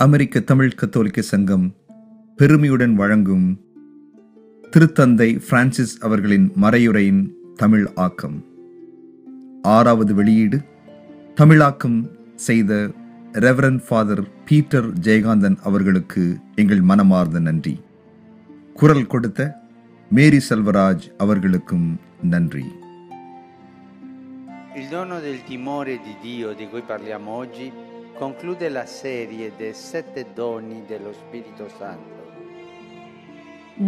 அமெரிக்க தமிழ் கத்தோலிக்க சங்கம் பெருமையுடன் வழங்கும் திருத்தந்தை பிரான்சிஸ் அவர்களின் மறையுரையின் தமிழ் ஆக்கம். 6வது வெளியீடு. தமிழாக்கம் செய்த ரெவரண்ட் ஃபாதர் பீட்டர் ஜெயகாந்தன் அவர்களுக்கு எங்கள் மனமார்ந்த நன்றி. குரல் கொடுத்த மேரி செல்வராஜ் அவர்களுக்கும் நன்றி. Il dono del timore di Dio di cui parliamo oggi conclude la serie dei 7 doni dello Spirito Santo.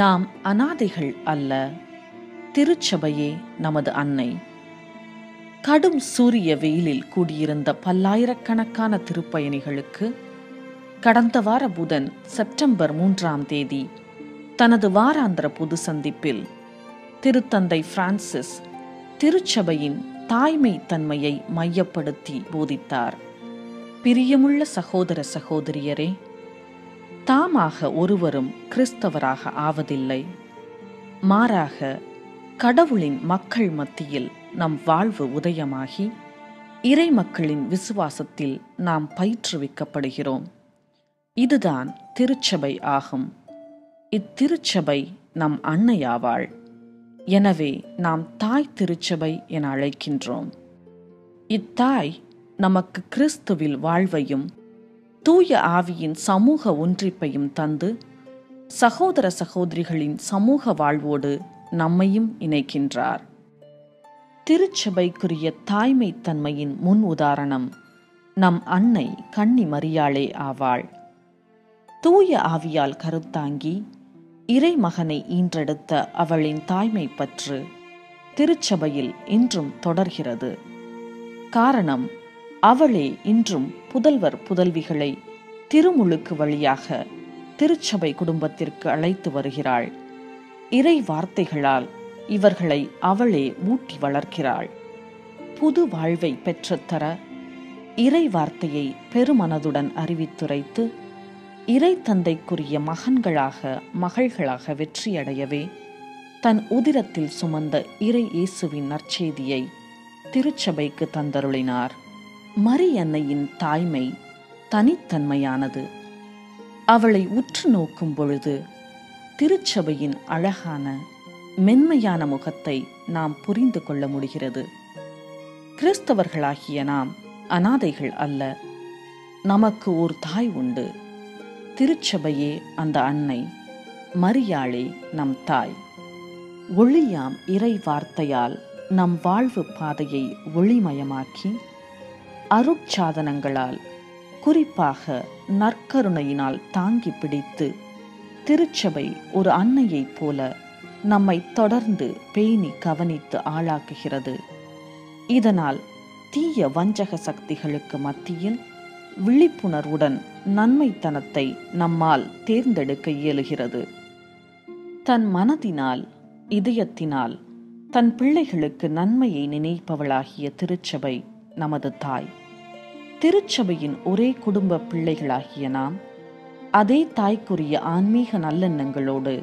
நாம் அனாதைகள் அல்ல, திருச்சபையே நமது அன்னை. கடும் சூரிய வெயிலில் கூடியிருந்த பல்லாயிரக்கணக்கான திருப்பயணிகளுக்கு கடந்த வார புதன் செப்டம்பர் 3ஆம் தேதி தனது வாராந்திர பொது சந்திப்பில் திருத்தந்தை பிரான்சிஸ் திருச்சபையின் தாய்மை தன்மையை மையப்படுத்தி போதித்தார். பிரியமுள்ள சகோதர சகோதரியரே, தாமாக ஒருவரும் கிறிஸ்தவராக ஆவதில்லை. மாறாக கடவுளின் மக்கள் மத்தியில் நம் வாழ்வு உதயமாகி இறை மக்களின் விசுவாசத்தில் நாம் பயிற்றுவிக்கப்படுகிறோம். இதுதான் திருச்சபை ஆகும். இத்திருச்சபை நம் அன்னையாவாள். எனவே நாம் தாய் திருச்சபை என அழைக்கின்றோம். இத்தாய் நமக்கு கிறிஸ்துவில் வாழ்வையும் தூய ஆவியின் சமூக ஒன்றிப்பையும் தந்து சகோதர சகோதரிகளின் சமூக வாழ்வோடு நம்மையும் இணைக்கின்றார். திருச்சபைக்குரிய தாய்மை தன்மையின் முன் உதாரணம் நம் அன்னை கன்னி மரியாளே ஆவாள். தூய ஆவியால் கருத்தாங்கி இறை மகனை ஈன்றெடுத்த அவளின் தாய்மை பற்று திருச்சபையில் இன்றும் தொடர்கிறது. காரணம், அவளே இன்றும் புதல்வர் புதல்விகளை திருமுழுக்கு வழியாக திருச்சபை குடும்பத்திற்கு அழைத்து வருகிறாள். இறை வார்த்தைகளால் இவர்களை அவளே ஊட்டி வளர்க்கிறாள். புது வாழ்வை பெற்றுத்தர இறை வார்த்தையை பெருமனதுடன் அறிவித்துரைத்து இறை தந்தைக்குரிய மகன்களாக மகள்களாக வெற்றியடையவே தன் உதிரத்தில் சுமந்த இறை இயேசுவின் நற்செய்தியை திருச்சபைக்கு தந்தருளினார். மரியன்னையின் தாய்மை தனித்தன்மையானது. அவளை உற்று நோக்கும் பொழுது திருச்சபையின் அழகான மென்மையான முகத்தை நாம் புரிந்து கொள்ள முடிகிறது. கிறிஸ்தவர்களாகிய நாம் அனாதைகள் அல்ல. நமக்கு ஒரு தாய் உண்டு. திருச்சபையே அந்த அன்னை. மரியாளே நம் தாய். ஒளியாம் இறை வார்த்தையால் நம் வாழ்வு பாதையை ஒளிமயமாக்கி அருட்சாதனங்களால், குறிப்பாக நற்கருணையினால் தாங்கி பிடித்து திருச்சபை ஒரு அன்னையைப் போல நம்மை தொடர்ந்து பேணி கவனித்து ஆளாக்குகிறது. இதனால் தீய வஞ்சக சக்திகளுக்கு மத்தியில் விழிப்புணர்வுடன் நன்மைத்தனத்தை நம்மால் தேர்ந்தெடுக்க இயலுகிறது. தன் மனதினால் இதயத்தினால் தன் பிள்ளைகளுக்கு நன்மையை நினைப்பவளாகிய திருச்சபை நமது தாய். திருச்சபையின் ஒரே குடும்ப பிள்ளைகளாகிய நாம் அதே தாய்க்குரிய ஆன்மீக நல்லெண்ணங்களோடு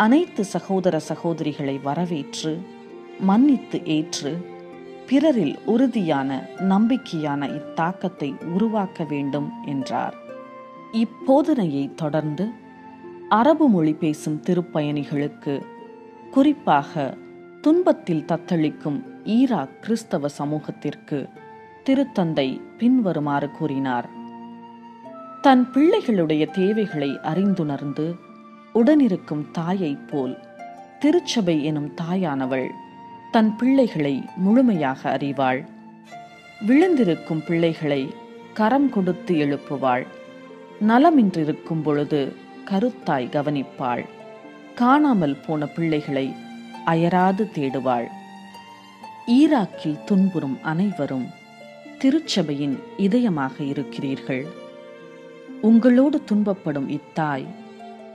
அனைத்து சகோதர சகோதரிகளை வரவேற்று மன்னித்து ஏற்று பிறரில் உறுதியான நம்பிக்கையான இத்தாக்கத்தை உருவாக்க வேண்டும் என்றார். இப்போதனையை தொடர்ந்து அரபு மொழி பேசும் திருப்பயணிகளுக்கு, குறிப்பாக துன்பத்தில் தத்தளிக்கும் ஈராக் கிறிஸ்தவ சமூகத்திற்கு திருத்தந்தை பின்வருமாறு கூறினார். தன் பிள்ளைகளுடைய தேவைகளை அறிந்துணர்ந்து உடனிருக்கும் தாயைப் போல் திருச்சபை எனும் தாயானவள் தன் பிள்ளைகளை முழுமையாக அறிவாள். விழுந்திருக்கும் பிள்ளைகளை கரம் கொடுத்து எழுப்புவாள். நலமின்றிருக்கும் பொழுது கருத்தாய் கவனிப்பாள். காணாமல் போன பிள்ளைகளை அயராது தேடுவாள். ஈராக்கில் துன்புறும் அனைவரும் திருச்சபையின் இதயமாக இருக்கிறீர்கள். உங்களோடு துன்பப்படும் இத்தாய்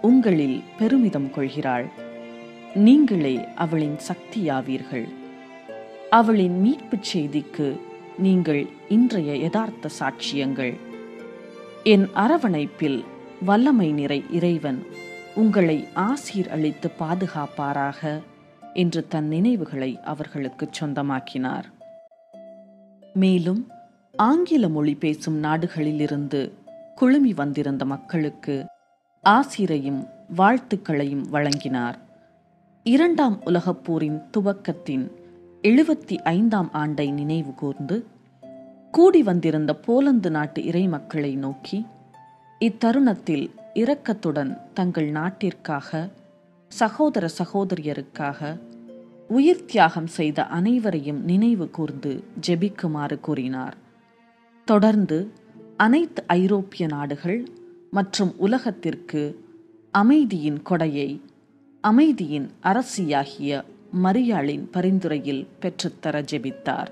உங்களில் பெருமிதம் கொள்கிறாள். நீங்களே அவளின் சக்தியாவீர்கள். அவளின் மீட்புச் செய்திக்கு நீங்கள் இன்றைய யதார்த்த சாட்சியங்கள். என் அரவணைப்பில் வல்லமை நிறை இறைவன் உங்களை ஆசீர் அளித்து பாதுகாப்பாராக என்று தன் நினைவுகளை அவர்களுக்கு சொந்தமாக்கினார். மேலும் ஆங்கில மொழி பேசும் நாடுகளிலிருந்து குழுமி வந்திருந்த மக்களுக்கு ஆசிரையும் வாழ்த்துக்களையும் வழங்கினார். இரண்டாம் உலகப் போரின் துவக்கத்தின் 75ஆம் ஆண்டை நினைவு கூர்ந்து கூடி வந்திருந்த போலந்து நாட்டு இறை மக்களை நோக்கி, இத்தருணத்தில் இரக்கத்துடன் தங்கள் நாட்டிற்காக, சகோதர சகோதரியருக்காக உயிர் தியாகம் செய்த அனைவரையும் நினைவு கூர்ந்து ஜெபிக்குமாறு கூறினார். தொடர்ந்து அனைத்து ஐரோப்பிய நாடுகள் மற்றும் உலகத்திற்கு அமைதியின் கொடையை அமைதியின் அரசியாகிய மரியாளின் பரிந்துரையில் பெற்றுத்தர ஜெபித்தார்.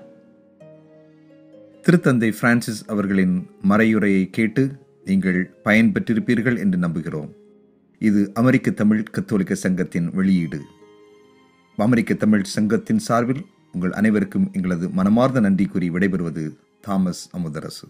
திருத்தந்தை பிரான்சிஸ் அவர்களின் மறையுரையை கேட்டு நீங்கள் பயன்பெற்றிருப்பீர்கள் என்று நம்புகிறோம். இது அமெரிக்க தமிழ் கத்தோலிக்க சங்கத்தின் வெளியீடு. அமெரிக்க தமிழ் சங்கத்தின் சார்பில் உங்கள் அனைவருக்கும் எங்களது மனமார்ந்த நன்றி கூறி விடைபெறுவது தாமஸ் அமுதரசு.